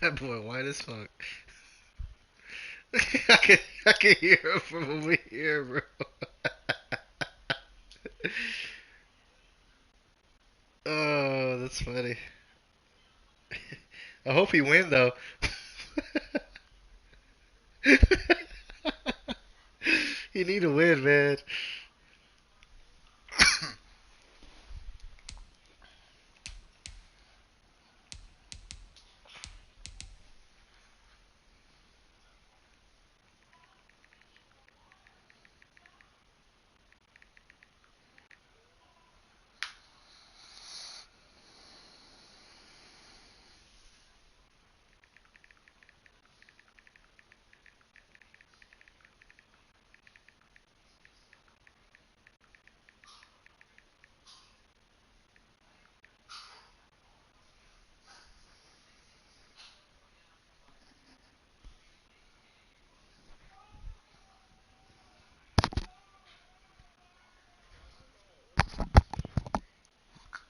That boy white as fuck. I can hear him from over here, bro. Oh, that's funny. I hope he win though. He need to win, man.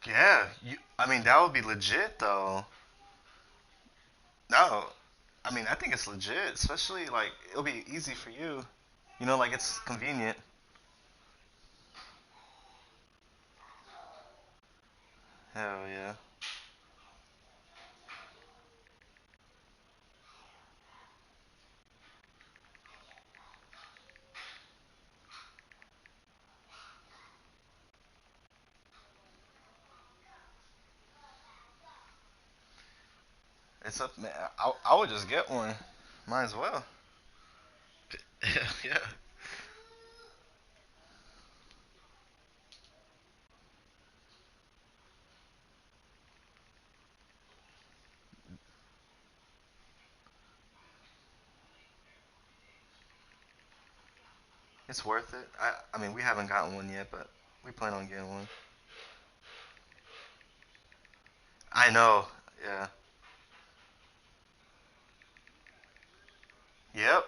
Yeah, I mean, that would be legit though. No, I mean, I think it's legit, especially like it'll be easy for you. You know, like it's convenient. Hell yeah. It's up, man. I would just get one. Might as well. Yeah, it's worth it. I mean, we haven't gotten one yet, but we plan on getting one. I know. Yeah. Yep.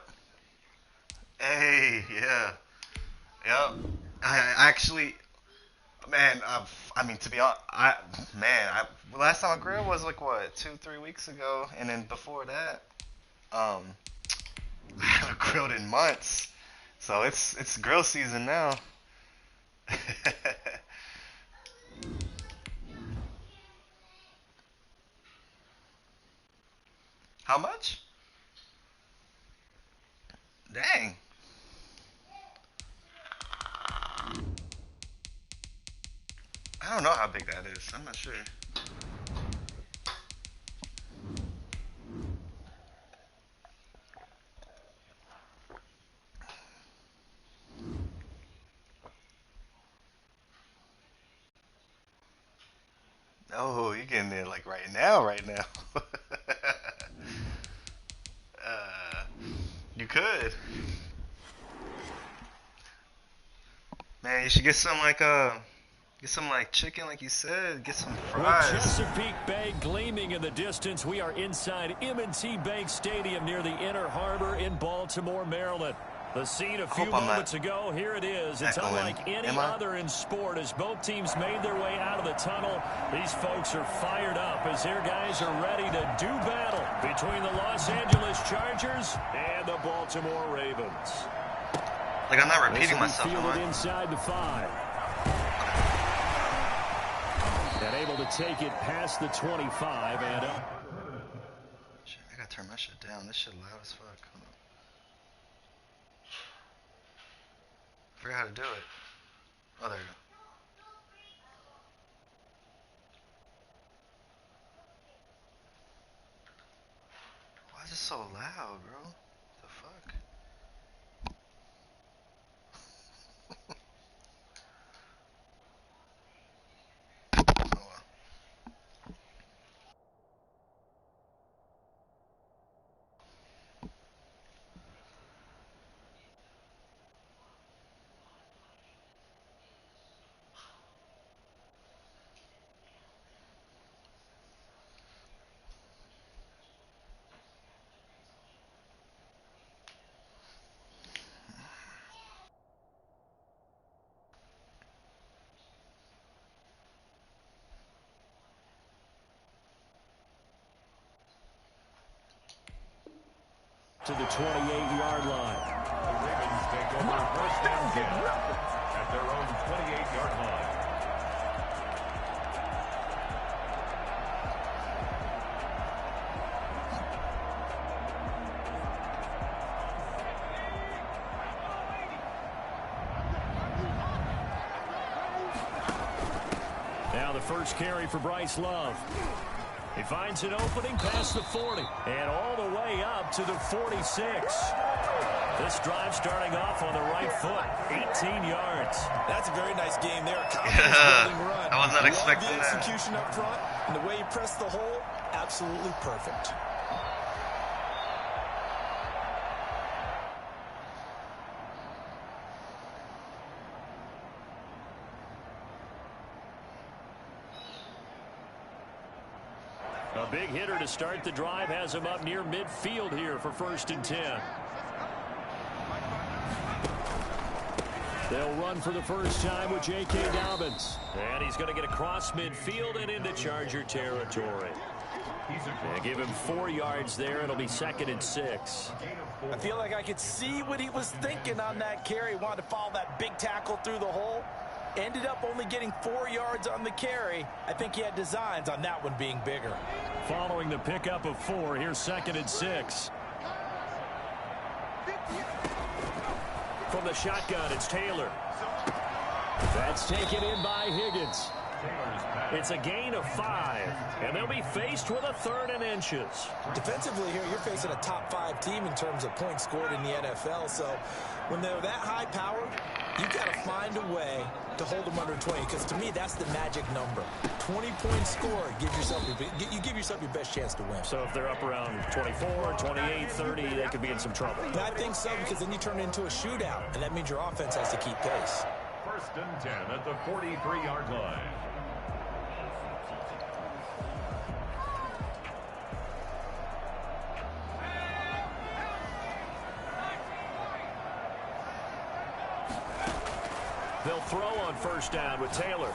Hey, yeah. Yep. I actually, man. I mean, to be honest, last time I grilled was like what 2, 3 weeks ago, and then before that, um, I haven't grilled in months. So it's grill season now. How much? Dang. I don't know how big that is. I'm not sure. Oh, you're getting there like right now, right now. uh, you could. Man, you should get some like chicken, like you said. Get some With fries. Chesapeake Bay gleaming in the distance, we are inside M&T Bank Stadium near the Inner Harbor in Baltimore, Maryland. The scene a I few hope I'm not moments ago, here it is. It's echoing. unlike any Am I? other in sport as both teams made their way out of the tunnel. These folks are fired up as their guys are ready to do battle between the Los Angeles Chargers and the Baltimore Ravens. Like I'm not This repeating will be myself, am fielded I? inside the 5. And able to take it past the 25 and up. Shit, I gotta turn my shit down. This shit loud as fuck. Hold on. I forgot how to do it. Oh, there you go. Why is it so loud, bro? The fuck? Oh well. To the 28-yard line. The Ravens take over first and 10 at their own 28-yard line. Now the first carry for Bryce Love. He finds an opening past the 40 and all the way up to the 46. This drive starting off on the right foot, 18 yards. That's a very nice game there. Confidence-building run. I was not expecting the that. execution up front and the way he pressed the hole, absolutely perfect. A big hitter to start the drive has him up near midfield here for 1st and 10. They'll run for the first time with J.K. Dobbins. And he's going to get across midfield and into Charger territory. They give him 4 yards there. It'll be 2nd and 6. I feel like I could see what he was thinking on that carry. Wanted to follow that big tackle through the hole. Ended up only getting 4 yards on the carry. I think he had designs on that one being bigger. Following the pickup of 4, here's 2nd and 6. From the shotgun, it's Taylor. That's taken in by Higgins. It's a gain of 5, and they'll be faced with a 3rd and inches. Defensively here, you're facing a top 5 team in terms of points scored in the NFL. So when they're that high powered, you've got to find a way to hold them under 20, because to me, that's the magic number. 20 points scored, you give yourself your best chance to win. So if they're up around 24, 28, 30, they could be in some trouble. I think so, because then you turn it into a shootout, and that means your offense has to keep pace. 1st and 10 at the 43-yard line. They'll throw on 1st down with Taylor.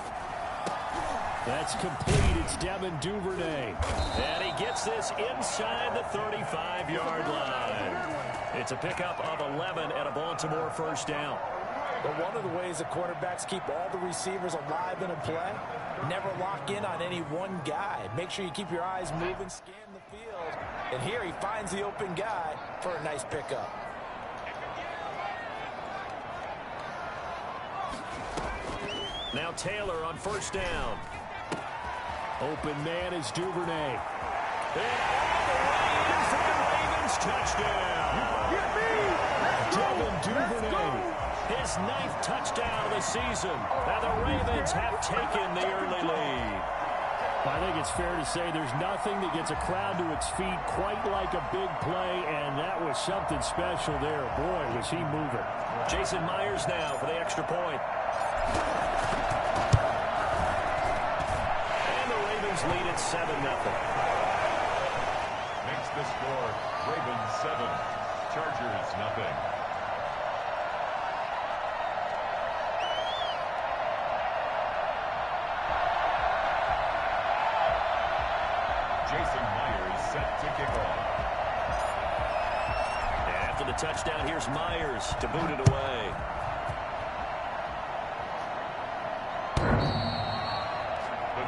That's complete. It's Devin Duvernay. And he gets this inside the 35-yard line. It's a pickup of 11 and a Baltimore 1st down. But one of the ways the quarterbacks keep all the receivers alive in a play, never lock in on any one guy. Make sure you keep your eyes moving, scan the field. And here he finds the open guy for a nice pickup. Now Taylor on 1st down. Open man is Duvernay. And all the way in for the Ravens touchdown. Devin Duvernay. His 9th touchdown of the season. And the Ravens have taken the early lead. I think it's fair to say there's nothing that gets a crowd to its feet quite like a big play, and that was something special there. Boy, was he moving. Jason Myers now for the extra point. Lead at 7-0. Makes the score Ravens 7, Chargers nothing. Jason Myers set to kick off. After the touchdown, here's Myers to boot it away.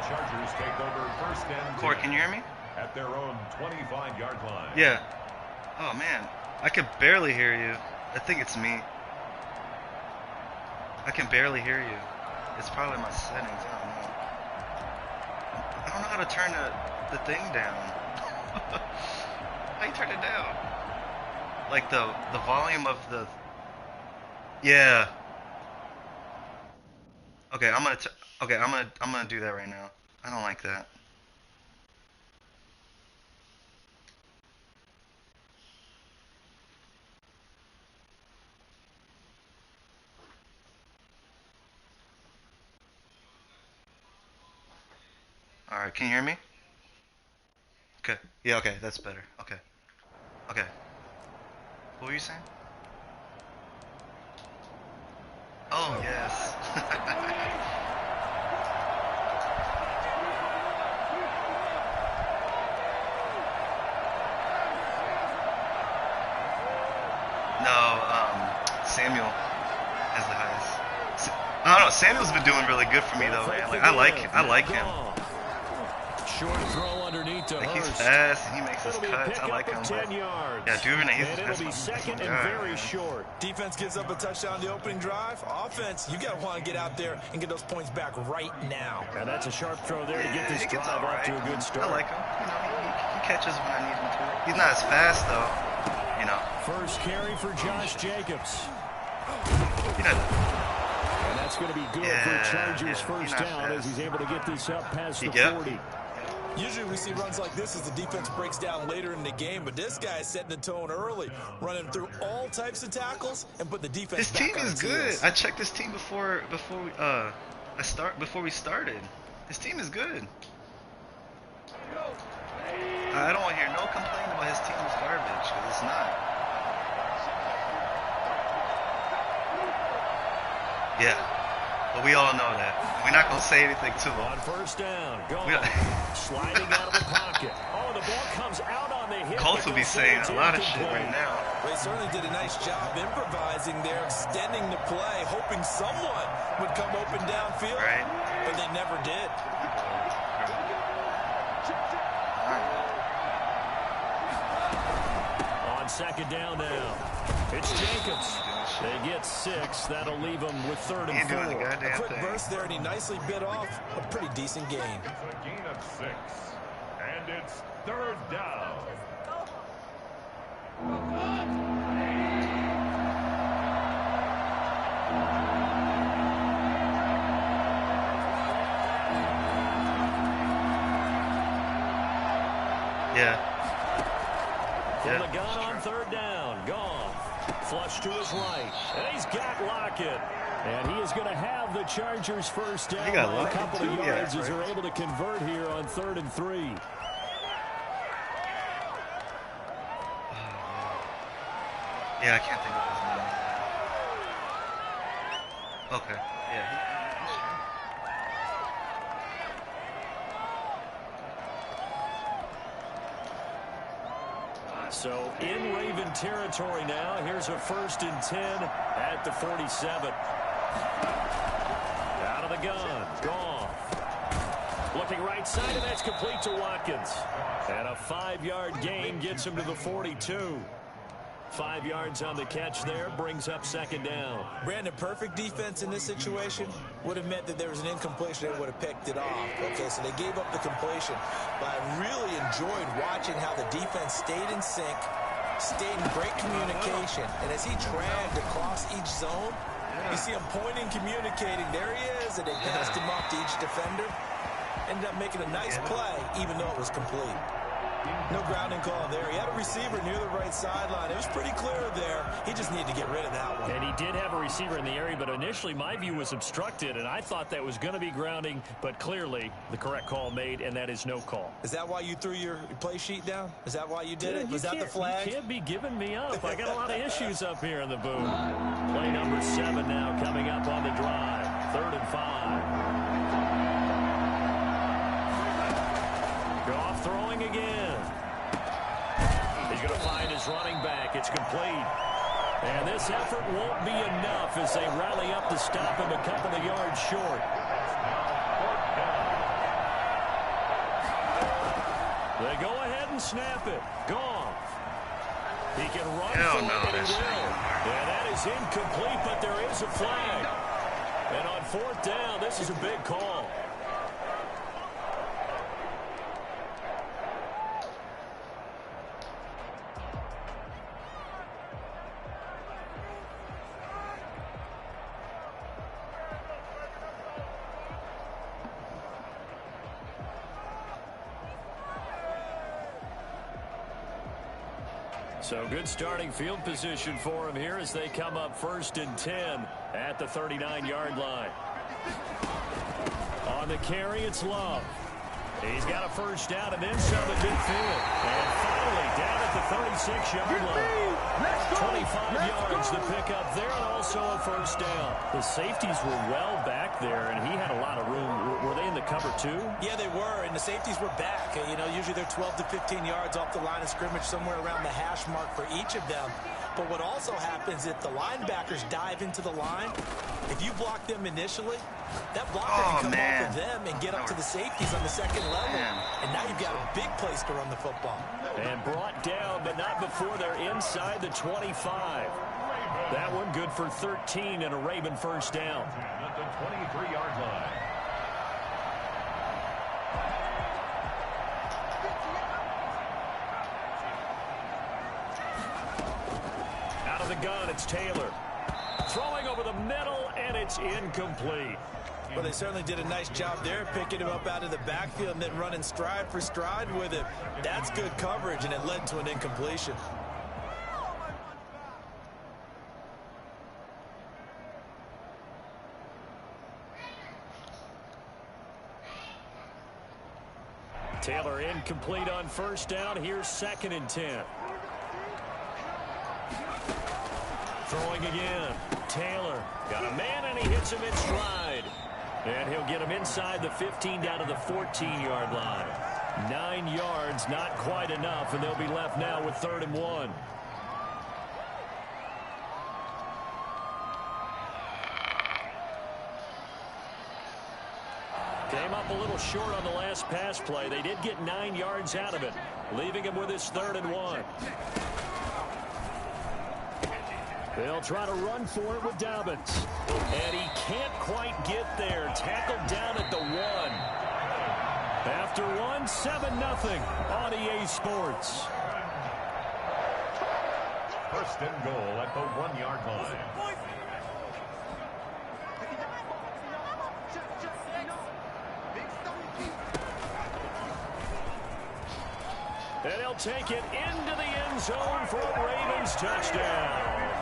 Chargers take over 1st and 10. Court, can you hear me? At their own 25-yard line. Yeah. Oh, man. I can barely hear you. I think it's me. I can barely hear you. It's probably my settings. I don't know. I don't know how to turn the thing down. How you turn it down? Like the volume of the... Yeah. Okay, I'm gonna do that right now. I don't like that. All right, can you hear me? Okay. Yeah, okay, that's better. Okay. Okay. What were you saying? Oh, yes. No, Samuel has the highest. I don't know. Samuel's been doing really good for me though, man. Like I like him. Short throw underneath to Like he's Hurst. fast. He makes his It'll be a cuts. I pickup like him. of 10 yards. Yeah, Duvernay. And it'll be second and very short. Defense gives up a touchdown the opening drive. Offense, you got to want to get out there and get those points back right now. And that's a sharp throw there to get this drive off to a good start. I like him. You know, he catches when I need him to. He's not as fast though. You know. First carry for Josh Jacobs. He doesn't. And that's going to be good for Chargers first down as he's able to get this up past the 40. Usually we see runs like this as the defense breaks down later in the game, but this guy is setting the tone early, running through all types of tackles and put the defense back on its heels. His team is good. I checked this team before we started. His team is good. I don't want to hear no complaint about his team is garbage, because it's not. Yeah, but we all know that. We're not going to say anything to him. On first down, sliding out of the pocket. Oh, the ball comes out on the hit. Colts will be saying a lot of shit right now. They certainly did a nice job improvising there, extending the play, hoping someone would come open downfield, but they never did. On second down now, it's Jacobs. They get 6. That'll leave them with 3rd and 4. A quick burst there, and he nicely bit off a pretty decent gain. It's a gain of 6. And it's 3rd down. From the gun on 3rd down, gone. Flush to his right, and he's got Lockett. And he is going to have the Chargers first down by a couple of yards as they're able to convert here on 3rd and 3. Yeah, I can't think of his name. Okay, yeah. So in Raven territory now. Here's a 1st and 10 at the 47. Out of the gun. Gone. Looking right side, and that's complete to Watkins. And a 5-yard gain gets him to the 42. 5 yards on the catch there, brings up 2nd down. Brandon, perfect defense in this situation would have meant that there was an incompletion. They would have picked it off. Okay, so they gave up the completion. But I really enjoyed watching how the defense stayed in sync, stayed in great communication. And as he dragged across each zone, you see him pointing, communicating. There he is, and they passed him off to each defender. Ended up making a nice play, even though it was complete. No grounding call there. He had a receiver near the right sideline. It was pretty clear there. He just needed to get rid of that one. And he did have a receiver in the area, but initially my view was obstructed, and I thought that was going to be grounding, but clearly the correct call made, and that is no call. Is that why you threw your play sheet down? Is that why you did it? Was that the flag? You can't be giving me up. I got a lot of issues up here in the booth. Play number 7 now coming up on the drive. 3rd and 5. Goff throwing again. He's going to find his running back. It's complete. And this effort won't be enough as they rally up to stop him a couple of yards short. They go ahead and snap it. Goff. He can run for it, and he will. And that is incomplete, but there is a flag. And on 4th down, this is a big call. So good starting field position for him here as they come up 1st and 10 at the 39-yard line. On the carry, it's Love. He's got a first down and then some at midfield. And finally down at the 36-yard line. 25 yards to pick up there, and also a first down. The safeties were well back there, and he had a lot of room. Were they in the cover too? Yeah, they were, and the safeties were back. You know, usually they're 12 to 15 yards off the line of scrimmage, somewhere around the hash mark for each of them. But what also happens if the linebackers dive into the line, if you block them initially, that blocker can come off of them and get up to the safeties on the second level. And now you've got a big place to run the football. And brought down, but not before they're inside the 25. That one good for 13 and a Raven first down. At the 23-yard line. Out of the gun, it's Taylor. Throwing over the middle, and it's incomplete. Well, they certainly did a nice job there, picking him up out of the backfield and then running stride for stride with it. That's good coverage, and it led to an incompletion. Taylor incomplete on first down. Here's 2nd and 10. Throwing again. Taylor got a man, and he hits him in stride. And he'll get him inside the 15 down to the 14-yard line. 9 yards, not quite enough, and they'll be left now with 3rd and 1. Came up a little short on the last pass play. They did get 9 yards out of it, leaving him with his 3rd and 1. They'll try to run for it with Dobbins. And he can't quite get there. Tackled down at the 1. After 1, 7-0 on EA Sports. 1st and goal at the 1-yard line. And he'll take it into the end zone for a Ravens touchdown.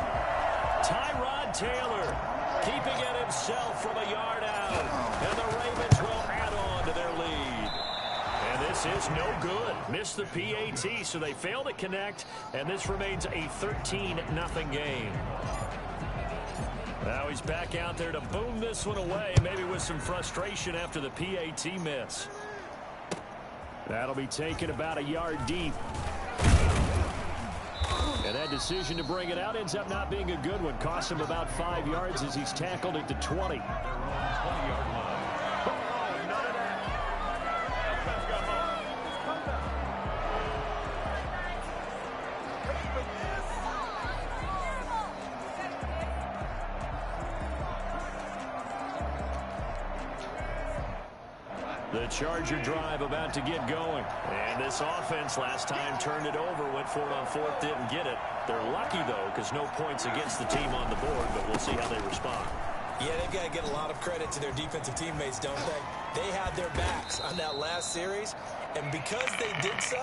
Tyrod Taylor keeping it himself from a yard out. And the Ravens will add on to their lead. And this is no good. Missed the PAT, so they fail to connect. And this remains a 13-0 game. Now he's back out there to boom this one away, maybe with some frustration after the PAT miss. That'll be taken about a yard deep. And that decision to bring it out ends up not being a good one. Costs him about 5 yards as he's tackled at the 20. The Charger drive about to get going. And this offense last time turned it over, went for it on 4th, didn't get it. They're lucky, though, because no points against the team on the board, but we'll see how they respond. Yeah, they've got to get a lot of credit to their defensive teammates, don't they? They had their backs on that last series, and because they did so,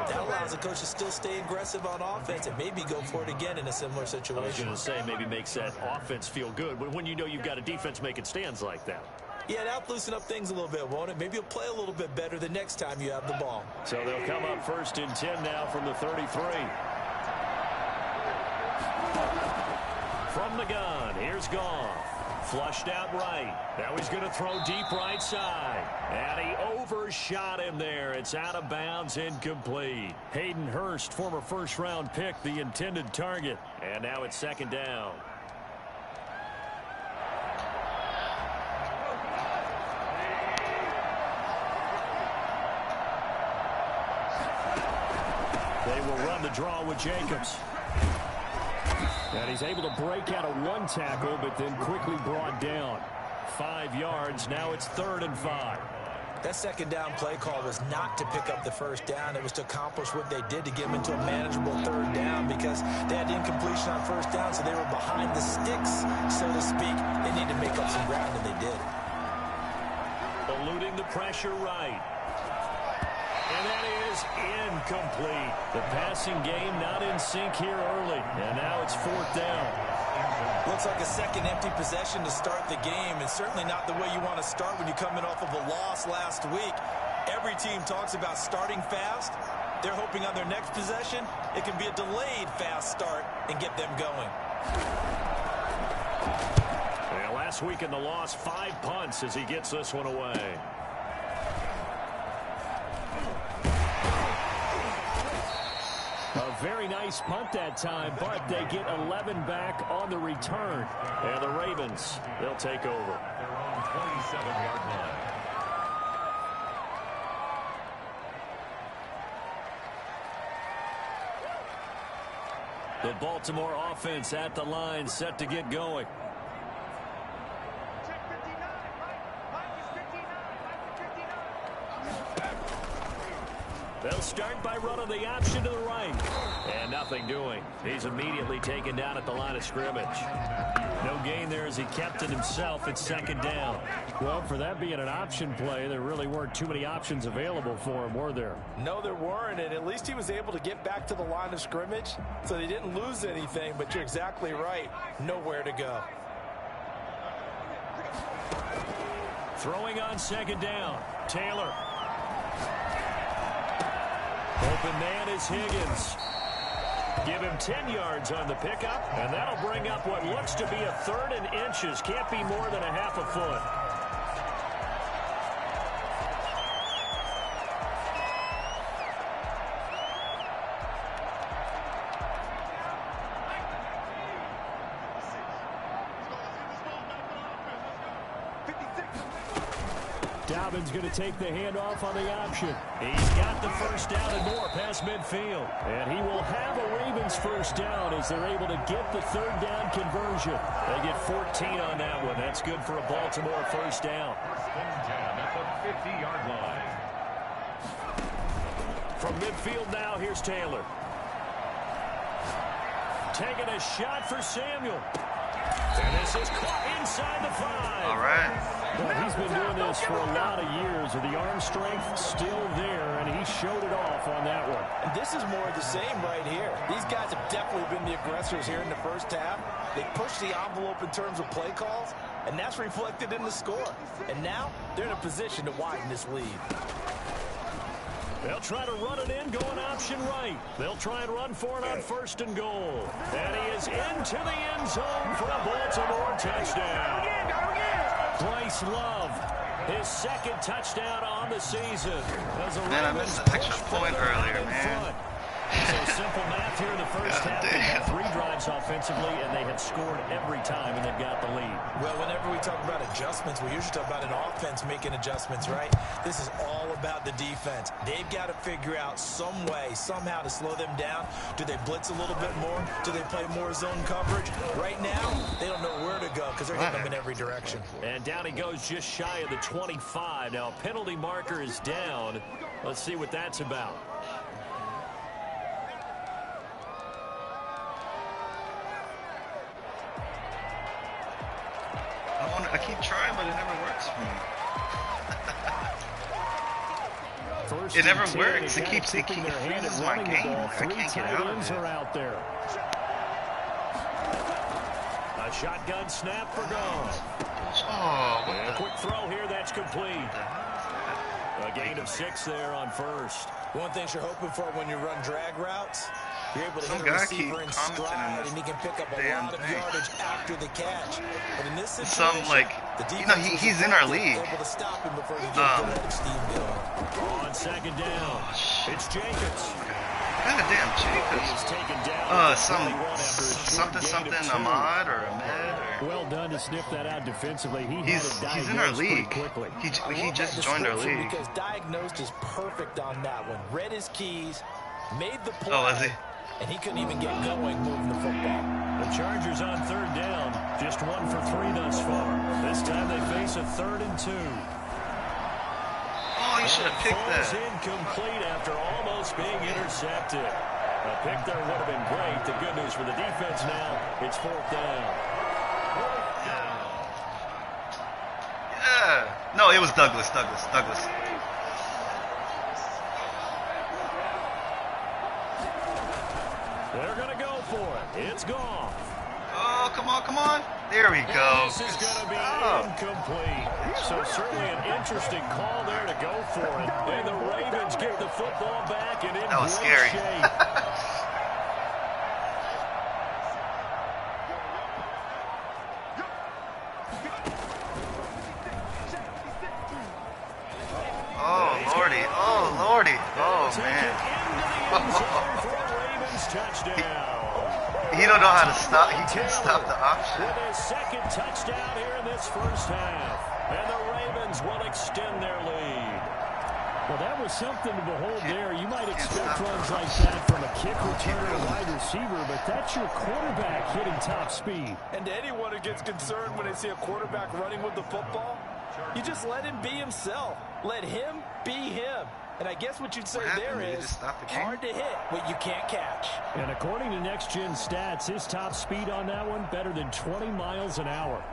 that allows the coach to still stay aggressive on offense and maybe go for it again in a similar situation. I was going to say, maybe makes that offense feel good, but when you know you've got a defense making stands like that. Yeah, that'll loosen up things a little bit, won't it? Maybe you'll play a little bit better the next time you have the ball. So they'll come up 1st and 10 now from the 33. From the gun, here's Goff. Flushed out right. Now he's going to throw deep right side. And he overshot him there. It's out of bounds, incomplete. Hayden Hurst, former first-round pick, the intended target. And now it's 2nd down. They will run the draw with Jacobs. And he's able to break out of 1 tackle, but then quickly brought down. 5 yards. Now it's 3rd and 5. That 2nd down play call was not to pick up the 1st down. It was to accomplish what they did to get them into a manageable 3rd down because they had incompletion on 1st down, so they were behind the sticks, so to speak. They needed to make up some ground, and they did. Eluding the pressure right. And that is incomplete. The passing game not in sync here early. And now it's 4th down. Looks like a second empty possession to start the game, and certainly not the way you want to start when you're coming off of a loss last week. Every team talks about starting fast. They're hoping on their next possession, it can be a delayed fast start and get them going. Yeah, last week in the loss, 5 punts as he gets this one away. A very nice punt that time, but they get 11 back on the return. And the Ravens, they'll take over. Their own 27-yard line. The Baltimore offense at the line, set to get going. They'll start by running the option to the right. And nothing doing. He's immediately taken down at the line of scrimmage. No gain there as he kept it himself at 2nd down. Well, for that being an option play, there really weren't too many options available for him, were there? No, there weren't, and at least he was able to get back to the line of scrimmage, so they didn't lose anything, but you're exactly right. Nowhere to go. Throwing on 2nd down. Taylor. Open man is Higgins. Give him 10 yards on the pickup, and that'll bring up what looks to be a 3rd and inches. Can't be more than a half a foot. Dobbins going to take the handoff on the option. He's got the 1st down and more past midfield. And he will have a Ravens 1st down as they're able to get the 3rd down conversion. They get 14 on that one. That's good for a Baltimore 1st down. 10 at the 50-yard line. From midfield now, here's Taylor. Taking a shot for Samuel. And this is caught inside the 5. All right. Well, he's been doing this for a lot of years with the arm strength still there, and he showed it off on that one. And this is more of the same right here. These guys have definitely been the aggressors here in the 1st half. They pushed the envelope in terms of play calls, and that's reflected in the score. And now they're in a position to widen this lead. They'll try to run it in, going option right. They'll try and run for it on 1st and goal. And he is into the end zone for a Baltimore touchdown. Bryce Love, his 2nd touchdown on the season. Man, I missed the extra point earlier, man. So simple math here in the 1st half. They had 3 drives offensively, and they have scored every time, and they've got the lead. Well, whenever we talk about adjustments, we usually talk about an offense making adjustments, right? This is all about the defense. They've got to figure out some way, somehow to slow them down. Do they blitz a little bit more? Do they play more zone coverage? Right now, they don't know where to go because they're hitting them in every direction. And down he goes just shy of the 25. Now, penalty marker is down. Let's see what that's about. I keep trying, but it never works for me. It never works. It freezes my game. I can't get out of it. Out there. A shotgun snap for Gone. Oh, what And the? a quick throw here, that's complete. A gain of 6 there on 1st. One thing you're hoping for when you run drag routes, you're able to Some hit a guy receiver keep in commenting stride, on and he can pick up a damn lot of thing. yardage after the catch. But in this Some, situation, like, the you know, defense was he's in our effective, league. able to stop him before he gets the red steam going. On 2nd down, it's Jacobs. Goddamn, He Jacobs. is taken down at the Something, 21 after a short something, gain of 2. Ahmad or Ahmed or. Well done to sniff that out defensively. He's in our league. Quickly. He just joined our league. Because diagnosed is perfect on that one. Read his keys, made the play. Oh, is he? And he couldn't even get going moving the football. The Chargers on 3rd down, just 1 for 3 thus far. This time they face a 3rd and 2. Oh, you should have picked Falls that. incomplete after almost being intercepted. A pick there would have been great. The good news for the defense now, it's 4th down. Yeah. No, it was Douglas. They're going to go for it. It's gone. Oh, come on, come on. There we go. This is going to be Oh. incomplete. So certainly an interesting call there to go for it. And the Ravens get the football back and in That was great scary. shape. Oh, Lordy. Oh, Lordy. Oh, man. He don't know how to stop. He can't stop the option. With his second touchdown here in this first half. And the Ravens will extend their lead. Well, that was something to behold there. You might expect stop runs like that from a kick returner or wide receiver, but that's your quarterback hitting top speed. And to anyone who gets concerned when they see a quarterback running with the football, you just let him be himself. Let him be him. And I guess what you'd say there Did he is just stop the game? hard to hit what you can't catch. And according to Next Gen Stats, his top speed on that one better than 20 miles an hour.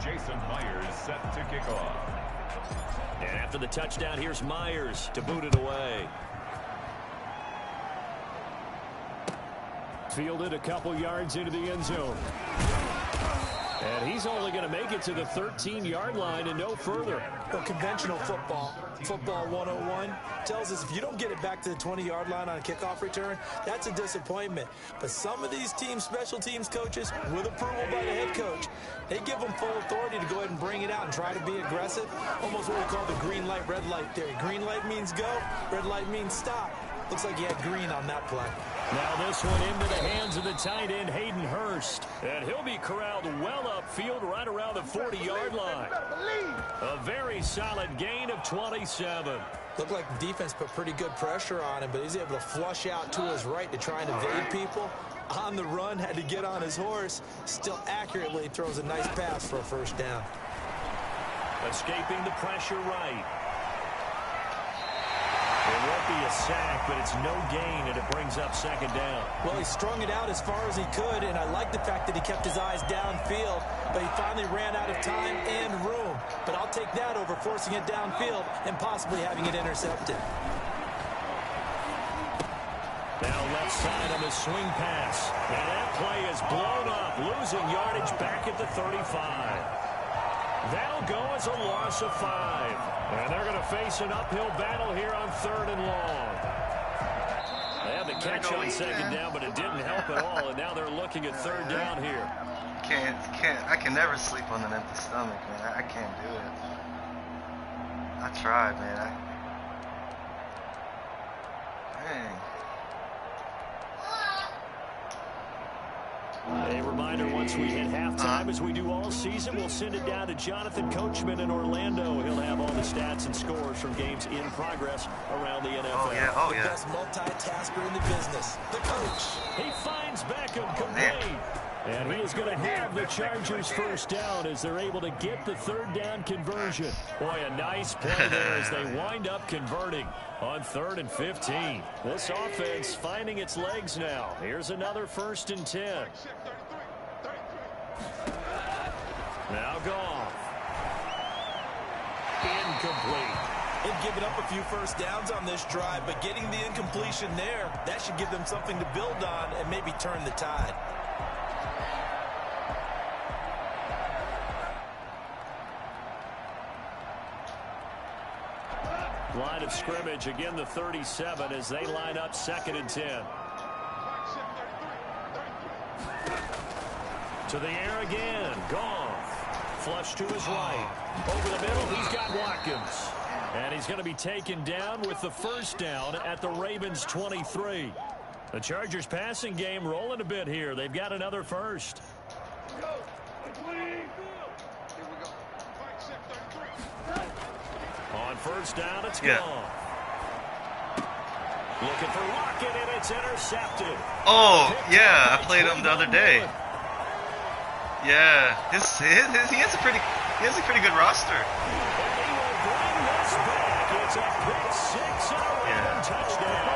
Jason Myers set to kick off. And after the touchdown, here's Myers to boot it away. Fielded a couple yards into the end zone. And he's only going to make it to the 13-yard line and no further. Well, conventional football 101, tells us if you don't get it back to the 20-yard line on a kickoff return, that's a disappointment. But some of these teams, special teams coaches, with approval by the head coach, they give them full authority to go ahead and bring it out and try to be aggressive. Almost what we call the green light, red light theory. Green light means go, red light means stop. Looks like he had green on that play. Now this one into the hands of the tight end, Hayden Hurst. And he'll be corralled well upfield right around the 40-yard line. A very solid gain of 27. Looked like the defense put pretty good pressure on him, but he's able to flush out to his right to try and evade people. On the run, had to get on his horse. Still accurately throws a nice pass for a first down. Escaping the pressure right. It won't be a sack, but it's no gain, and it brings up second down. Well, he strung it out as far as he could, and I like the fact that he kept his eyes downfield, but he finally ran out of time and room. But I'll take that over forcing it downfield and possibly having it intercepted. Now left side on the swing pass. And that play is blown up, losing yardage back at the 35. That'll go as a loss of 5. And they're going to face an uphill battle here on 3rd and long. They had the catch on second down, but it didn't help at all. And now they're looking at 3rd down here. I can never sleep on an empty stomach, man. I can't do it. I tried, man. Dang. A reminder, once we hit halftime, as we do all season, we'll send it down to Jonathan Coachman in Orlando. He'll have all the stats and scores from games in progress around the NFL. Oh, The yeah. best multitasker in the business, the coach. He finds Beckham complete. And he is going to have the Chargers first down as they're able to get the 3rd down conversion. Boy, a nice play there as they wind up converting on 3rd and 15. This offense finding its legs now. Here's another 1st and 10. Now Goff. Incomplete. They've given up a few first downs on this drive, but getting the incompletion there, that should give them something to build on and maybe turn the tide. Line of scrimmage, again the 37 as they line up 2nd and 10. To the air again, Goff. Flush to his right. Over the middle, he's got Watkins. And he's going to be taken down with the first down at the Ravens 23. The Chargers passing game rolling a bit here. They've got another first. On first down, it's Goff. Looking for Lockett, and it's intercepted. Oh, yeah. I played him the other day. Yeah. He has a pretty good roster. And he will bring this back. It's a pick six and a Raven touchdown.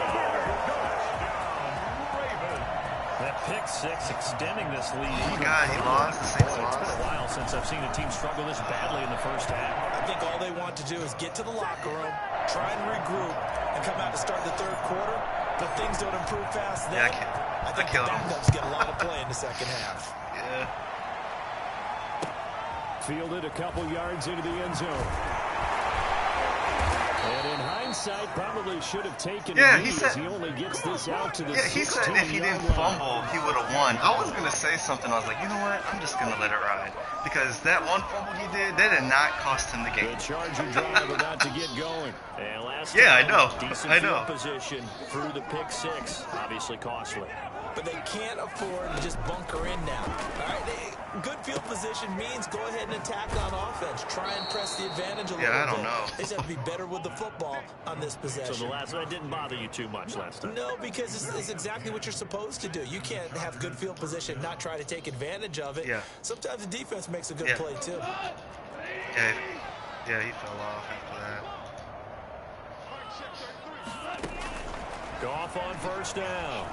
That pick six extending this lead. Oh, God, he lost. The Saints It's lost. been a while since I've seen a team struggle this badly in the first half. I think all they want to do is get to the locker room, try and regroup, and come out to start the 3rd quarter But things don't improve fast then. Yeah, I think the backups get a lot of play in the second half. Yeah. Fielded a couple yards into the end zone. And in hindsight, probably should have taken Yeah, it he said he only gets this out to the yeah, he said if he didn't fumble, he would have won. I was going to say something. I was like, you know what? I'm just going to let it ride. Because that one fumble he did, that did not cost him the game. The Charger drive about to get going. And last Yeah, time, I know. decent I know. field position through the pick six. Obviously costly. But they can't afford to just bunker in now. All right, good field position means go ahead and attack on offense. Try and press the advantage a little bit. Yeah, I don't know. They just have to be better with the football on this possession. So the last one didn't bother you too much last time? No, because it's exactly what you're supposed to do. You can't have good field position, not try to take advantage of it. Yeah. Sometimes the defense makes a good play, too. Yeah, he fell off after that. Goff on first down.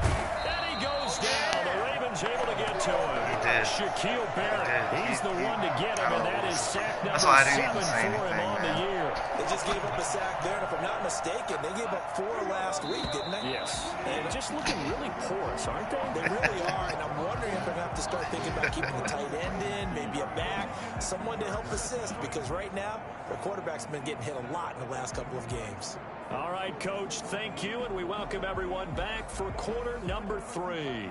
And he goes down. The Ravens able to get to him. He did. Shaquille Barrett. He's the one to get him, and that is sack number 7 for him on the year. They just gave up a sack there, and if I'm not mistaken, they gave up 4 last week, didn't they? Yes. And just looking really porous, aren't they? They really are, and I'm wondering if they're going to have to start thinking about keeping the tight end in, maybe a back, someone to help assist, because right now, their quarterback's been getting hit a lot in the last couple of games. All right, Coach, thank you, and we welcome everyone back for quarter number 3.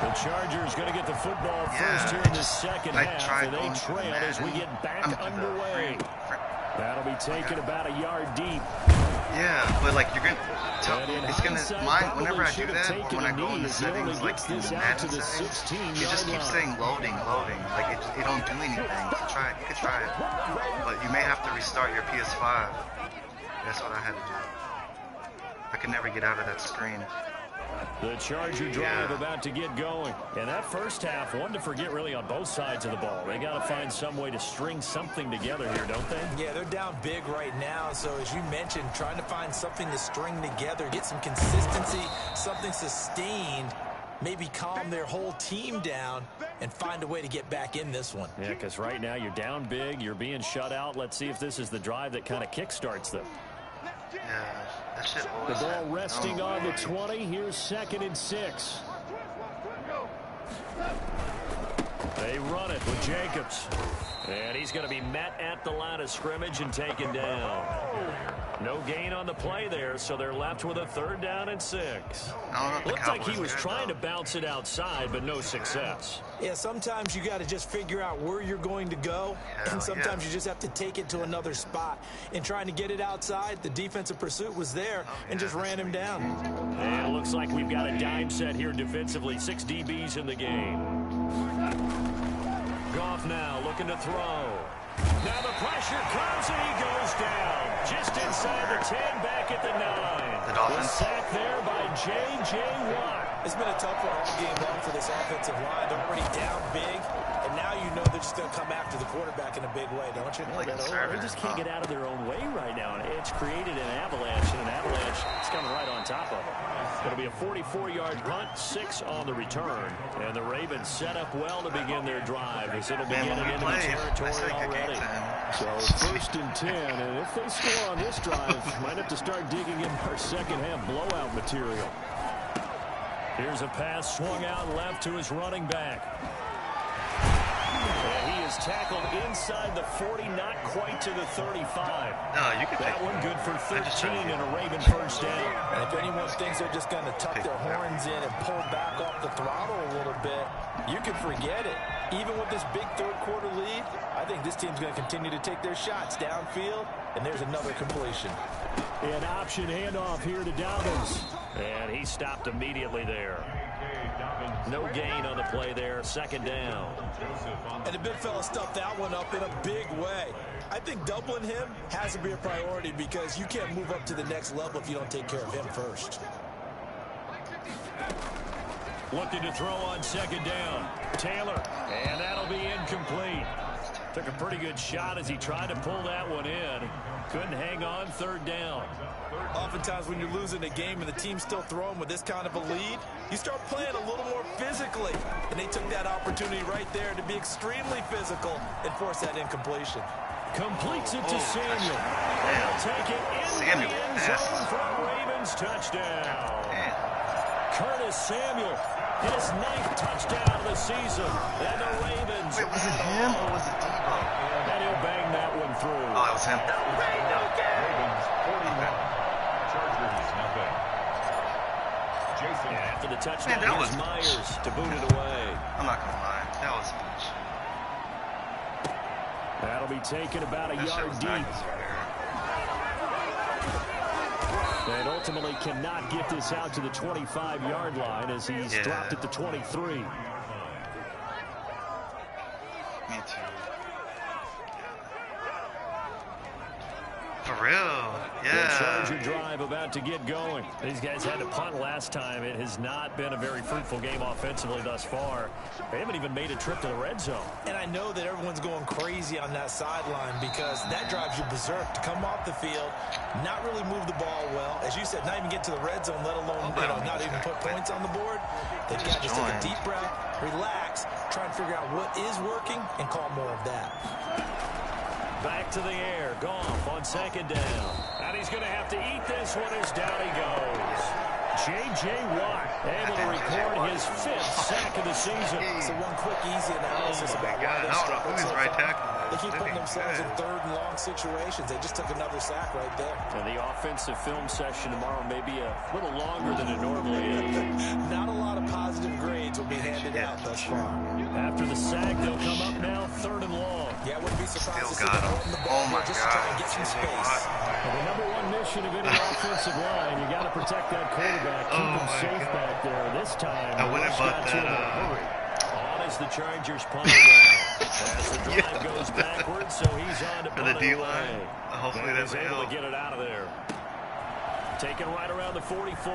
The Chargers going to get the football first here in the second half, and they trail as we get back underway. That'll be taken about a yard deep. Yeah, but like you're gonna tell, it's gonna whenever I do that, or when I go in the settings, like in the Madden settings, it just keeps saying loading. Like it don't do anything. You could try it, but you may have to restart your PS5. That's what I had to do. I could never get out of that screen. The Charger drive about to get going. And that first half, one to forget really on both sides of the ball. They got to find some way to string something together here, don't they? Yeah, they're down big right now. So as you mentioned, trying to find something to string together, get some consistency, something sustained, maybe calm their whole team down and find a way to get back in this one. Yeah, because right now you're down big, you're being shut out. Let's see if this is the drive that kind of kickstarts them. Yeah, that shit The ball resting on the 20. Here's 2nd and 6. They run it with Jacobs. And he's going to be met at the line of scrimmage and taken down. No gain on the play there, so they're left with a 3rd down and 6. Looked like he was trying to bounce it outside, but no success. Yeah, sometimes you got to just figure out where you're going to go, and sometimes you just have to take it to another spot. In trying to get it outside, the defensive pursuit was there and just ran him down. And it looks like we've got a dime set here defensively. 6 DBs in the game. Goff now looking to throw. Now the pressure comes and he goes down. Just inside the 10, back at the 9. The Dolphins. Sack there by J.J. Watt. It's been a tough one all game long for this offensive line. They're already down big, and now you know they're just going to come after the quarterback in a big way, don't you? They just can't get out of their own way right now. It's created an avalanche, and an avalanche is coming right on top of them. It'll be a 44-yard punt, 6 on the return. And the Ravens set up well to begin their drive as it'll be getting into the territory already. So 1st and 10, and if they score on this drive, might have to start digging in our second half blowout material. Here's a pass swung out left to his running back. And he is tackled inside the 40, not quite to the 35. No, you could that one good for 13 and a Raven first down. And if anyone thinks they're just going to tuck their horns in and pull back off the throttle a little bit, you can forget it. Even with this big 3rd quarter lead, I think this team's going to continue to take their shots downfield, and there's another completion. An option handoff here to Dobbins. And he stopped immediately there. No gain on the play there. 2nd down. And the big fella stuffed that one up in a big way. I think doubling him has to be a priority because you can't move up to the next level if you don't take care of him first. Looking to throw on 2nd down. Taylor. And that'll be incomplete. Took a pretty good shot as he tried to pull that one in. Couldn't hang on third down. Oftentimes when you're losing a game and the team's still throwing with this kind of a lead, you start playing a little more physically. And they took that opportunity right there to be extremely physical and force that incompletion. Completes it to Samuel. They'll take it in the end zone for a Ravens touchdown. Curtis Samuel, his 9th touchdown of the season. And the Ravens. Wait, was it him or was it Debo? And he'll bang that one through. Oh, it was him. Ravens 41. Chargers nothing. Jason. After the touchdown, Man, that was Myers to boot it away. I'm not gonna lie, that was bullshit. That'll be taken about a That shit yard was deep. not fair. And ultimately cannot get this out to the 25-yard line as he's dropped at the 23. Me too. For real, The yeah. Charger drive about to get going. These guys had to punt last time. It has not been a very fruitful game offensively thus far. They haven't even made a trip to the red zone. And I know that everyone's going crazy on that sideline because that drives you berserk to come off the field, not really move the ball well. As you said, not even get to the red zone, let alone not even put points on the board. They've got to just take a deep breath, relax, try and figure out what is working, and call more of that. Back to the air. Goff on second down. And he's going to have to eat this one as down he goes. J.J. Watt able to record his 5th sack of the season. So one quick, easy analysis about why they I don't know who is right tackle. They keep putting themselves in 3rd and long situations. They just took another sack right there. And the offensive film session tomorrow may be a little longer than it normally is. Not a lot of positive grades will be handed out thus far. After the sack, they'll come up now 3rd and long. Yeah, I wouldn't be surprised Still to see got them him. putting the ball Oh my here just to try and God. get some J.J. space. Watt. Well, the number one mission of any offensive line, you got to protect that quarterback, keep him safe back there. This time, I wouldn't Rush butt got to him in a that, hurry. On as the Chargers punt it around. As the drive goes backwards, so he's on to For the punt it D-line. away. Hopefully And that he's may able help. to get it out of there. Taken right around the 44.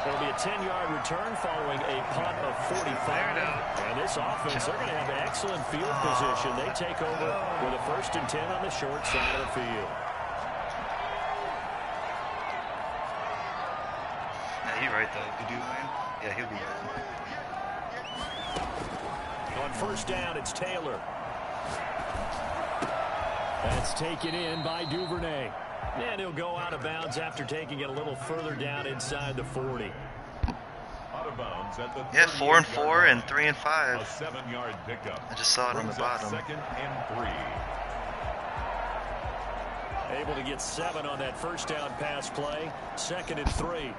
It'll be a 10-yard return following a punt of 45. And this offense, they're going to have excellent field position. They take over with a 1st and 10 on the short side of the field. Yeah, he right though. Could you win? Yeah, he'll be right. On 1st down, it's Taylor. That's taken in by Duvernay. And he'll go out of bounds after taking it a little further down inside the 40. Out of bounds at the Yeah, 4 and 38-yard 4 line. and 3 and 5. A 7-yard pickup. I just saw it on the Brings up bottom. 2nd and 3. Able to get 7 on that 1st down pass play. 2nd and 3.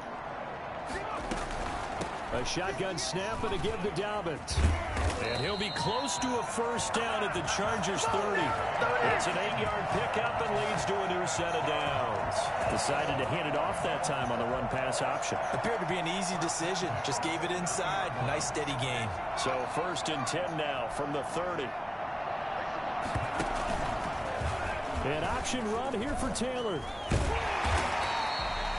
A shotgun snap and a give to Dobbins. And he'll be close to a 1st down at the Chargers 30. It's an 8-yard pickup and leads to a new set of downs. Decided to hand it off that time on the run-pass option. Appeared to be an easy decision. Just gave it inside. Nice steady gain. So 1st and 10 now from the 30. An option run here for Taylor.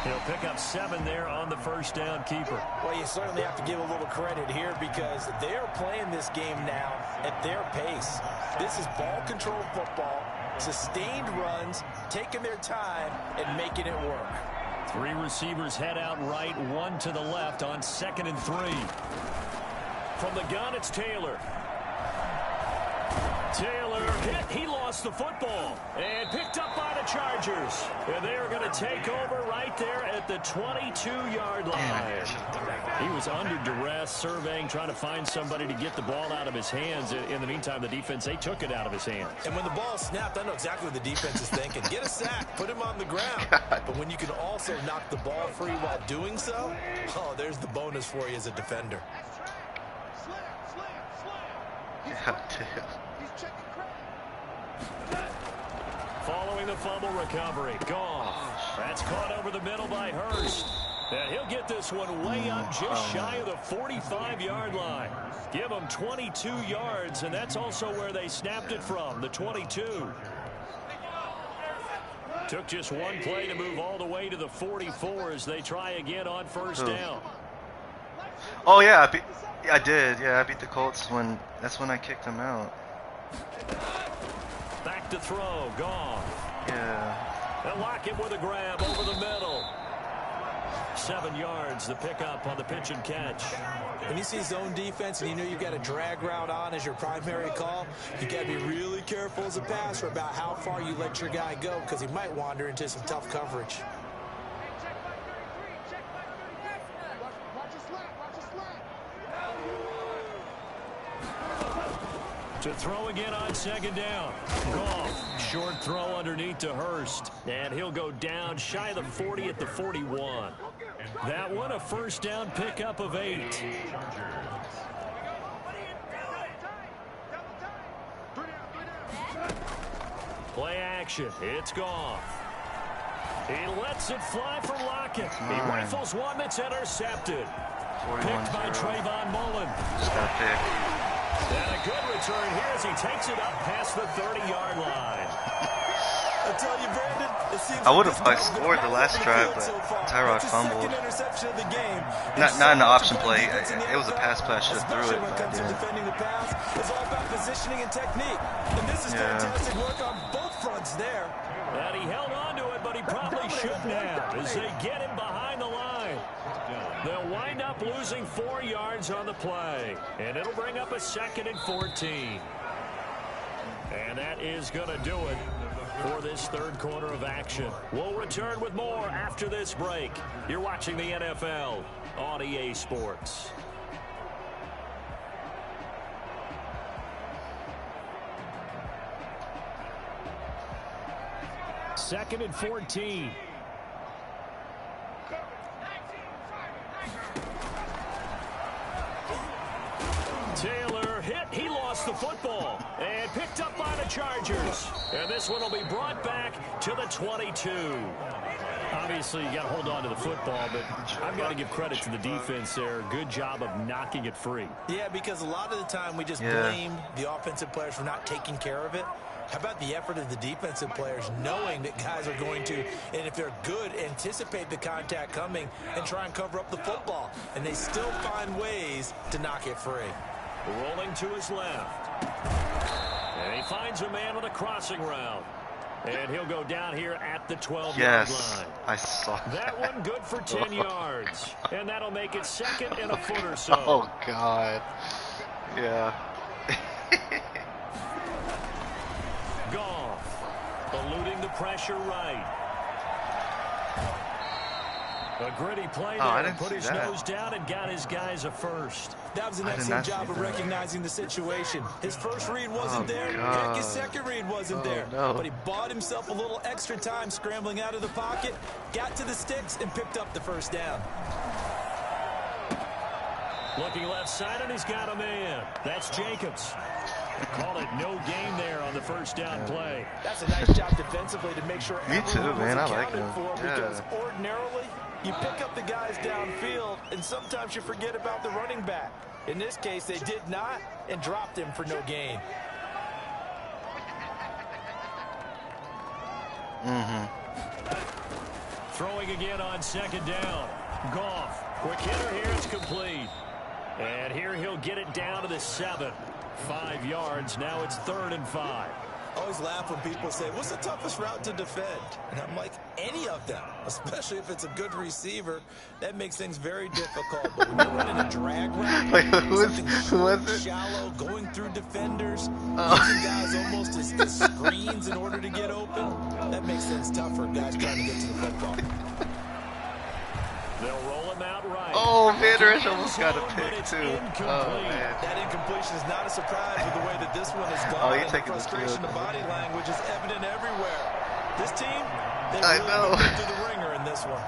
He'll pick up 7 there on the 1st down keeper. Well, you certainly have to give a little credit here because they are playing this game now at their pace. This is ball control football, sustained runs, taking their time, and making it work. 3 receivers head out right, 1 to the left on 2nd and 3. From the gun, it's Taylor. Taylor hit. He lost the football and picked up by the Chargers. And they are going to take over right there at the 22-yard line. He was under duress, surveying, trying to find somebody to get the ball out of his hands. In the meantime, the defense, they took it out of his hands. And when the ball snapped, I know exactly what the defense is thinking. Get a sack, put him on the ground. But when you can also knock the ball free while doing so, oh, there's the bonus for you as a defender. God damn. Following the fumble recovery, Goff. That's caught over the middle by Hurst. And he'll get this one way up just shy of the 45-yard line. Give him 22 yards, and that's also where they snapped it from, the 22. Took just one play to move all the way to the 44 as they try again on 1st down. Oh yeah, I did. Yeah, I beat the Colts that's when I kicked them out. Back to throw, gone. Yeah. They'll lock him with a grab over the middle. 7 yards, the pickup on the pitch and catch. When you see zone defense and you know you've got a drag route on as your primary call, you got to be really careful as a passer about how far you let your guy go because he might wander into some tough coverage. To throw again on second down. Goff, short throw underneath to Hurst. And he'll go down shy of the 40 at the 41. That one a first down pickup of 8. Play action. It's Goff. He lets it fly for Lockett. He rifles one that's intercepted. Picked by Trayvon Mullen. Just got picked. And a good return here as he takes it up past the 30-yard line. I tell you, Brandon, it seems I would have probably scored the last drive, but Tyrod fumbled. Not in the option play. It was a pass play. I should have threw it, but I didn't. Defending the pass is all about positioning and technique. And this is fantastic work on both fronts there. And he held on to it, but he probably shouldn't have as they get him behind the line. They'll wind up losing 4 yards on the play. And it'll bring up a 2nd and 14. And that is going to do it for this third quarter of action. We'll return with more after this break. You're watching the NFL on EA Sports. Second and 14. Taylor hit. He lost the football and picked up by the Chargers. And this one will be brought back to the 22. Obviously, you got to hold on to the football, but I've got to give credit to the defense there. Good job of knocking it free. Yeah, because a lot of the time we just blame the offensive players for not taking care of it. How about the effort of the defensive players knowing that guys are going to, and if they're good, anticipate the contact coming and try and cover up the football. And they still find ways to knock it free. Rolling to his left. And he finds a man on a crossing route. And he'll go down here at the 12-yard line. I saw that one good for 10 yards. And that'll make it 2nd and a foot or so. Oh, God. Yeah. Goff, eluding the pressure right. A gritty play there, put his nose down and got his guys a first. That was an excellent job of recognizing the situation. His first read wasn't there. Heck, his second read wasn't there. No. But he bought himself a little extra time scrambling out of the pocket, got to the sticks, and picked up the first down. Looking left side, and he's got a man. That's Jacobs. Call it no gain there on the first down play. That's a nice job defensively to make sure everyone was accounted for, because ordinarily you pick up the guys downfield, and sometimes you forget about the running back. In this case, they did not and dropped him for no gain. Throwing again on second down. Goff, quick hitter here, it's complete. And here he'll get it down to the 7. 5 yards, now it's 3rd and 5. I always laugh when people say, what's the toughest route to defend? And I'm like, any of them, especially if it's a good receiver. That makes things very difficult. But when you're running a drag route, who was it? Shallow, going through defenders, using guys almost as screens in order to get open, that makes things tough for guys trying to get to the football. They'll roll him out right. Oh, Van Der Esch almost got a pick, too. Oh, man. That incompletion is not a surprise with the way that this one has gone. Oh, you're taking the frustration the of body language is evident everywhere. This team, they I really know. went through the ringer in this one.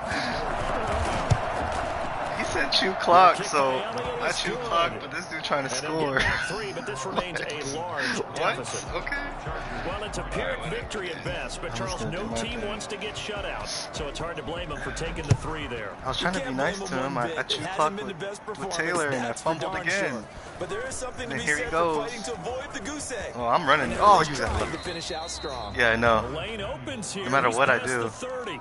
He said chew clock, so I chew clock, but this dude trying to And they'll score. get back 3, but this remains a large deficit. What? Okay. Well, it's a Pyrrhic victory at best, but Charles, no team wants to get shut out, so it's hard to blame them for taking the 3 there. I was trying to be nice to him. I chew puck with Taylor, and I fumbled again. But there is something to And be here he said goes. for fighting to avoid the goose egg. Oh, I'm running. Oh, you got to finish out strong. Yeah, I know. Lane opens here. No matter He's what I past do. the 30.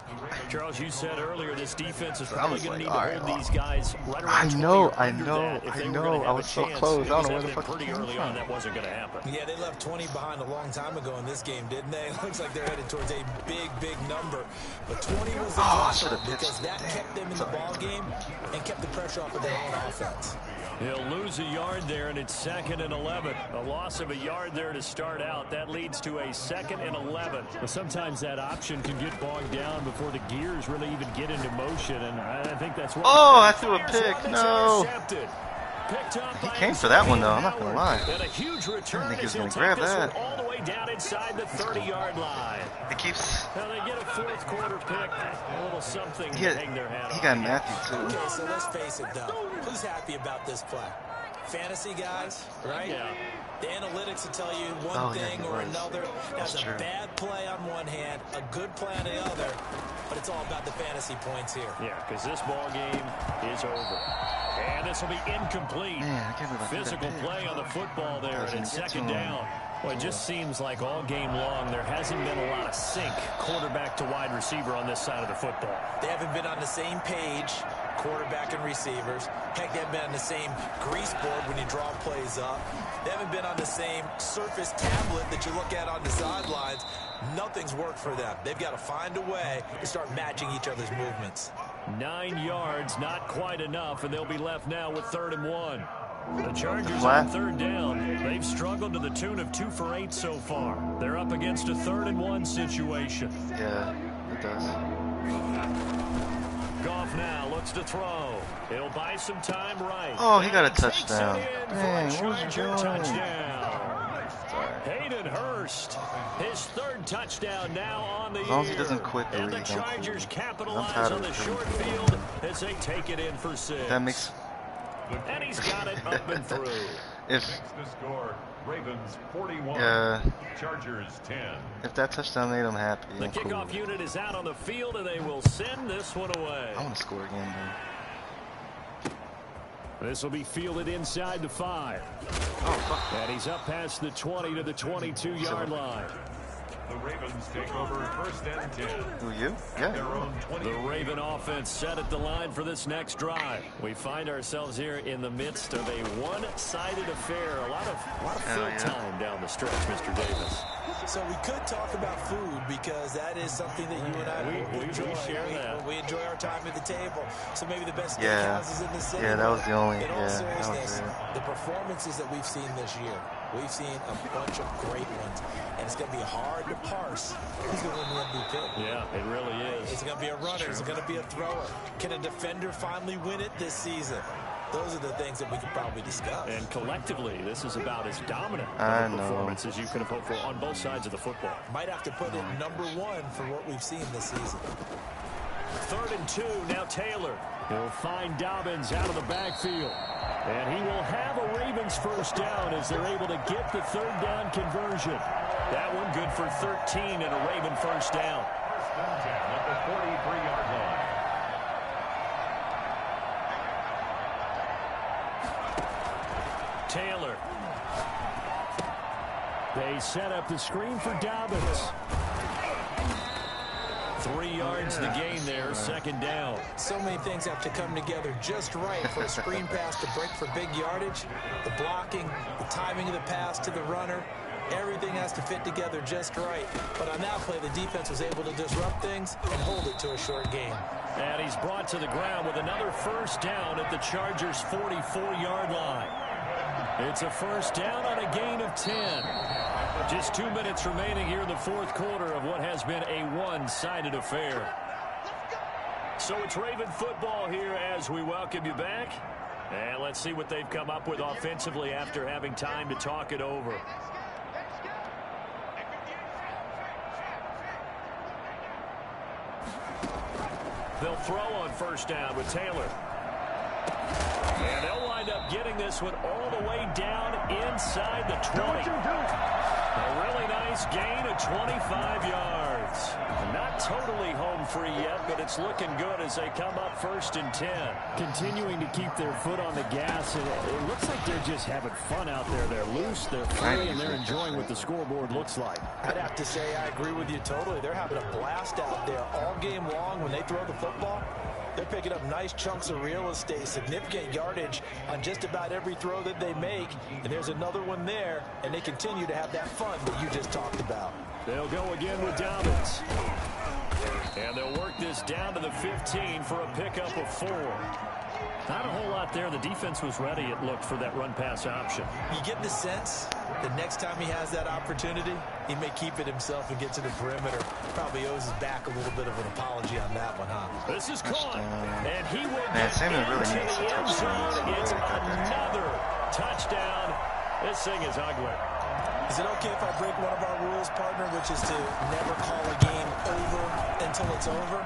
Charles, you said earlier this defense is I probably was going to like, need to all hold right, these guys right around I 20 know, or I under know, that. If I they were know. gonna I have was a so chance, close. I it don't was know where the evident fuck it pretty came early from. on that wasn't going to happen. Yeah, they left 20 behind a long time ago in this game, didn't they? It looks like they're headed towards a big number. But 20 was the threshold because that kept them in the ball game and kept the pressure off of their own offense. He'll lose a yard there, and it's 2nd and 11. A loss of a yard there to start out. That leads to a 2nd and 11. Well, sometimes that option can get bogged down before the gears really even get into motion, and I think that's what... Oh, I threw a pick. No. Picked up He by came for that one, though. I'm not going to lie. And a huge return I think he was as he'll going to take grab this that. one all the way down inside the 30-yard line. It keeps... Now they get a 4th quarter pick. A little something to hang their hat on. He got Matthew, too. Okay, so let's face it, though. Who's happy about this play? Fantasy guys, right? Yeah. The analytics will tell you one thing or another. That's a bad play on one hand, a good play on the other, but it's all about the fantasy points here. Yeah, because this ball game is over. And this will be incomplete. Man, I can't believe I threw that Physical pick. play on the football there, and it's Doesn't get 2nd to him. down. Well, it just seems like all game long there hasn't been a lot of sync quarterback to wide receiver on this side of the football. They haven't been on the same page, quarterback and receivers. Heck, they haven't been on the same grease board when you draw plays up. They haven't been on the same surface tablet that you look at on the sidelines. Nothing's worked for them. They've got to find a way to start matching each other's movements. 9 yards, not quite enough, and they'll be left now with 3rd and 1. The Chargers Flat. on 3rd down. They've struggled to the tune of 2 for 8 so far. They're up against a 3rd and 1 situation. Yeah, it does. Goff now looks to throw. He'll buy some time right. Oh, he got a And takes touchdown. it in for a Dang, what was you Charger doing? touchdown. Sorry. Hayden Hurst, his 3rd touchdown now on the year. As long as he doesn't quit the And the league, I'm Chargers cool. capitalize I'm tired on of the it. short field as they take it in for 6. That makes... And he's got it up and through. If... Next to score, Ravens 41, Chargers 10. If that touchdown made him happy, The I'm cool. kickoff unit is out on the field, and they will send this one away. I want to score again, though. This will be fielded inside the 5. Oh, fuck. And he's up past the 20 to the 22-yard line. The Ravens take over 1st and 10. Who, you? Their Yeah. own 20. The Raven offense set at the line for this next drive. We find ourselves here in the midst of a one-sided affair. A lot of Hell field yeah. time down the stretch, Mr. Davis. So we could talk about food because that is something that you and I We enjoy. share that. We enjoy our time at the table. So maybe the best Yeah. steakhouses in the city. Yeah, that was the only... In all Yeah, that was seriousness, great. the performances that we've seen this year, we've seen a bunch of great ones. And it's going to be hard to parse who's going to win the MVP. Yeah, it really is. Is it going to be a runner? Is it going to be a thrower? Can a defender finally win it this season? Those are the things that we could probably discuss. And collectively, this is about as dominant I of a know. performance as you could have hoped for on both sides of the football. Might have to put it #1 for what we've seen this season. 3rd and 2, now Taylor. He'll find Dobbins out of the backfield. And he will have a Ravens 1st down as they're able to get the 3rd down conversion. That one good for 13 and a Raven 1st down. 1st and 10 at the 43-yard line. Taylor. They set up the screen for Dobbins. 3 yards to gain there, 2nd down. So many things have to come together just right for a screen pass to break for big yardage. The blocking, the timing of the pass to the runner, everything has to fit together just right. But on that play, the defense was able to disrupt things and hold it to a short game. And he's brought to the ground with another 1st down at the Chargers' 44-yard line. It's a 1st down on a gain of 10. Just 2 minutes remaining here in the 4th quarter of what has been a one-sided affair. So it's Raven football here as we welcome you back. And let's see what they've come up with offensively after having time to talk it over. They'll throw on 1st down with Taylor. And they'll line wind up getting this one all the way down inside the 20. A really nice gain of 25 yards. Not totally home free yet, but it's looking good as they come up 1st and 10. Continuing to keep their foot on the gas, and it looks like they're just having fun out there. They're loose, they're free, and they're enjoying what the scoreboard looks like. I'd have to say I agree with you totally. They're having a blast out there all game long when they throw the football. They're picking up nice chunks of real estate, significant yardage on just about every throw that they make. And there's another one there, and they continue to have that fun that you just talked about. They'll go again with Dobbins. And they'll work this down to the 15 for a pickup of 4. Not a whole lot there. The defense was ready, it looked, for that run-pass option. You get the sense that next time he has that opportunity, he may keep it himself and get to the perimeter. Probably owes his back a little bit of an apology on that one, huh? This is caught, and he will Man, get Samuel into really needs the a end touchdown. zone. It's another touchdown. This thing is ugly. Is it okay if I break one of our rules, partner, which is to never call a game over until it's over?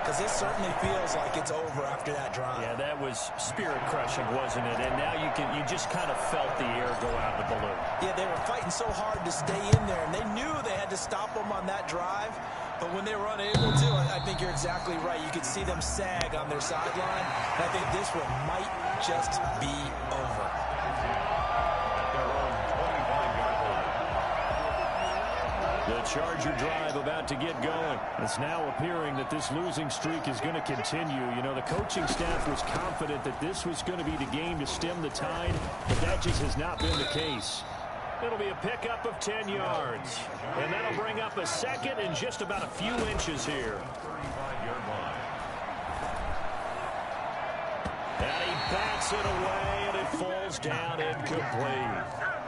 Because this certainly feels like it's over after that drive. Yeah, that was spirit-crushing, wasn't it? And now you just kind of felt the air go out of the balloon. Yeah, they were fighting so hard to stay in there, and they knew they had to stop them on that drive. But when they were unable to, I think you're exactly right. You could see them sag on their sideline. And I think this one might just be over. The Charger drive about to get going. It's now appearing that this losing streak is going to continue. You know, the coaching staff was confident that this was going to be the game to stem the tide, but that just has not been the case. It'll be a pickup of 10 yards. And that'll bring up a second and just about a few inches here. And he bats it away, and it falls down incomplete.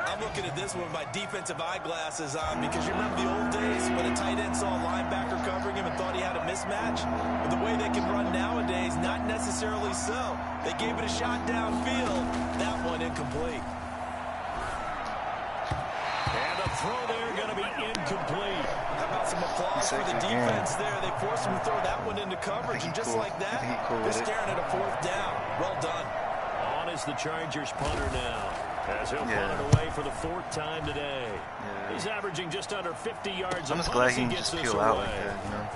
I'm looking at this one with my defensive eyeglasses on because you remember the old days when a tight end saw a linebacker covering him and thought he had a mismatch? But the way they can run nowadays, not necessarily so. They gave it a shot downfield. That one incomplete. And the throw there going to be incomplete. How about some applause for the defense there? They forced him to throw that one into coverage, and just like that, they're staring at a 4th down. Well done. On is the Chargers punter now, as he'll punt it away for the 4th time today. He's averaging just under 50 yards. I'm just glad he can just peel out like that, you know.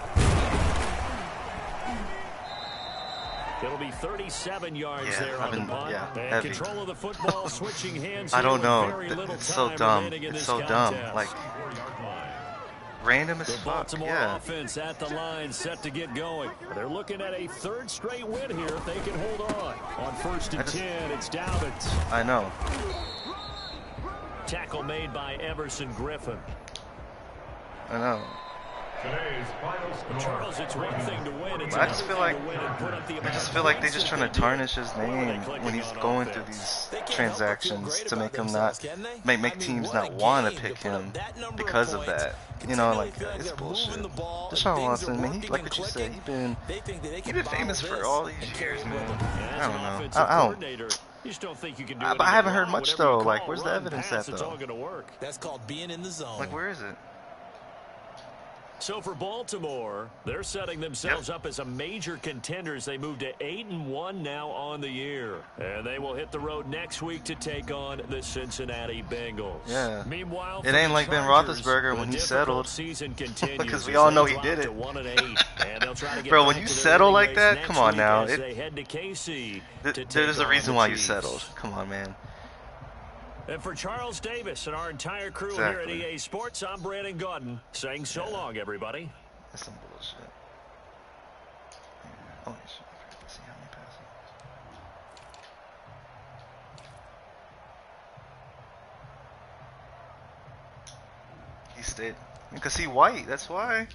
It'll be 37 yards there on the punt. And heavy. control of the football, switching hands. I don't know. It's so dumb. It's so dumb. Like, random as the fuck. Baltimore offense at the line, set to get going. They're looking at a 3rd straight win here if they can hold on. On 1st and 10, it's Dobbins. I know. Tackle made by Everson Griffin. I know. Today's final score. Charles, it's one thing to win. It's I just feel like they're just trying to tarnish his that name when he's going through these transactions to make him not make teams not want to pick him because of that. You know, like it's bullshit. Deshaun Watson, man, like what you said, he been famous for all these years, man. I don't know. I don't. You just don't think you can do But I haven't heard much though. Like, where's the evidence at though? That's called being in the zone. Like, where is it? So for Baltimore, they're setting themselves up as a major contender as they move to 8-1 now on the year. And they will hit the road next week to take on the Cincinnati Bengals. Yeah. Meanwhile, it ain't like Ben Roethlisberger when he settled. Season continues because we all know he did it. Bro, when you settle like that, come on now. There's a reason why you settled. Come on, man. And for Charles Davis and our entire crew here at EA Sports, I'm Brandon Gaudin saying so long, everybody. That's some bullshit. Oh, shit. Let's see how many passes. He stayed. Because he white, that's why.